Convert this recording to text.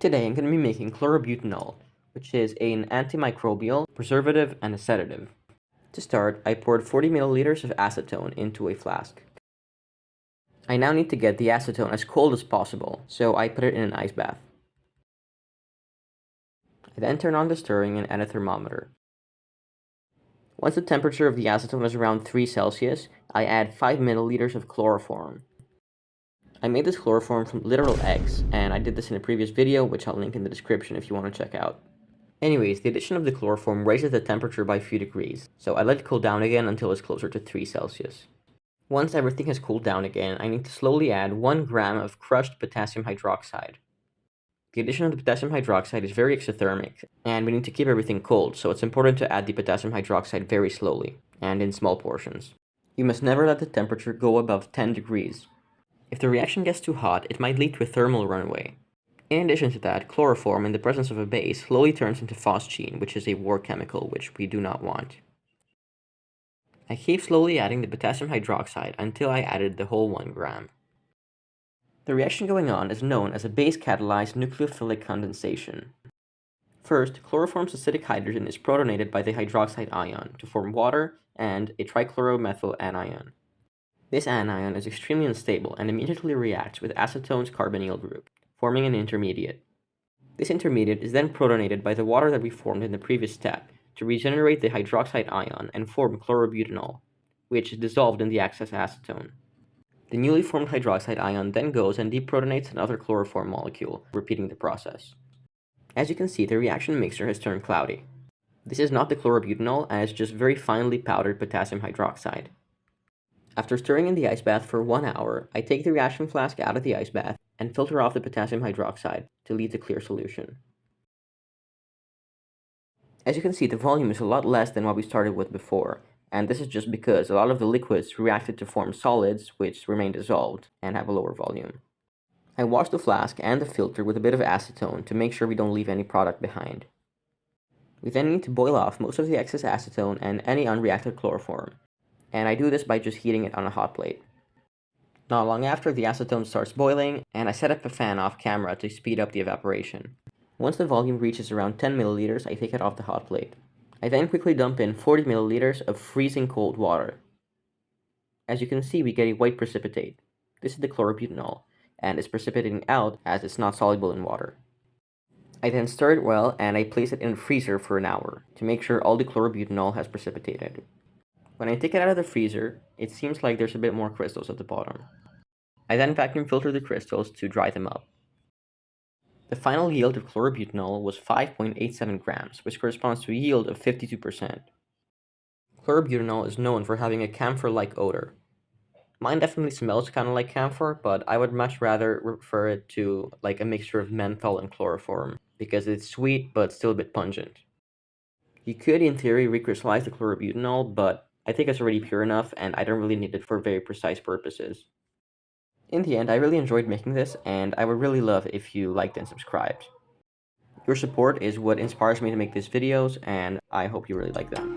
Today I'm going to be making chlorobutanol, which is an antimicrobial, preservative, and a sedative. To start, I poured 40 milliliters of acetone into a flask. I now need to get the acetone as cold as possible, so I put it in an ice bath. I then turn on the stirring and add a thermometer. Once the temperature of the acetone is around 3 Celsius, I add 5 milliliters of chloroform. I made this chloroform from literal eggs, and I did this in a previous video, which I'll link in the description if you want to check out. Anyways, the addition of the chloroform raises the temperature by a few degrees, so I let it cool down again until it's closer to 3 Celsius. Once everything has cooled down again, I need to slowly add 1 gram of crushed potassium hydroxide. The addition of the potassium hydroxide is very exothermic, and we need to keep everything cold, so it's important to add the potassium hydroxide very slowly, and in small portions. You must never let the temperature go above 10 degrees. If the reaction gets too hot, it might lead to a thermal runaway. In addition to that, chloroform in the presence of a base slowly turns into phosgene, which is a war chemical, which we do not want. I keep slowly adding the potassium hydroxide until I added the whole 1 gram. The reaction going on is known as a base-catalyzed nucleophilic condensation. First, chloroform's acidic hydrogen is protonated by the hydroxide ion to form water and a trichloromethyl anion. This anion is extremely unstable and immediately reacts with acetone's carbonyl group, forming an intermediate. This intermediate is then protonated by the water that we formed in the previous step to regenerate the hydroxide ion and form chlorobutanol, which is dissolved in the excess acetone. The newly formed hydroxide ion then goes and deprotonates another chloroform molecule, repeating the process. As you can see, the reaction mixture has turned cloudy. This is not the chlorobutanol, and it's just very finely powdered potassium hydroxide. After stirring in the ice bath for 1 hour, I take the reaction flask out of the ice bath and filter off the potassium hydroxide to leave the clear solution. As you can see, the volume is a lot less than what we started with before, and this is just because a lot of the liquids reacted to form solids which remain dissolved and have a lower volume. I wash the flask and the filter with a bit of acetone to make sure we don't leave any product behind. We then need to boil off most of the excess acetone and any unreacted chloroform, and I do this by just heating it on a hot plate. Not long after, the acetone starts boiling, and I set up a fan off camera to speed up the evaporation. Once the volume reaches around 10 milliliters, I take it off the hot plate. I then quickly dump in 40 milliliters of freezing cold water. As you can see, we get a white precipitate. This is the chlorobutanol, and it's precipitating out as it's not soluble in water. I then stir it well, and I place it in a freezer for an hour to make sure all the chlorobutanol has precipitated. When I take it out of the freezer, it seems like there's a bit more crystals at the bottom. I then vacuum filter the crystals to dry them up. The final yield of chlorobutanol was 5.87 grams, which corresponds to a yield of 52%. Chlorobutanol is known for having a camphor-like odor. Mine definitely smells kind of like camphor, but I would much rather refer it to like a mixture of menthol and chloroform, because it's sweet but still a bit pungent. You could, in theory, recrystallize the chlorobutanol, but I think it's already pure enough, and I don't really need it for very precise purposes. In the end, I really enjoyed making this, and I would really love if you liked and subscribed. Your support is what inspires me to make these videos, and I hope you really like them.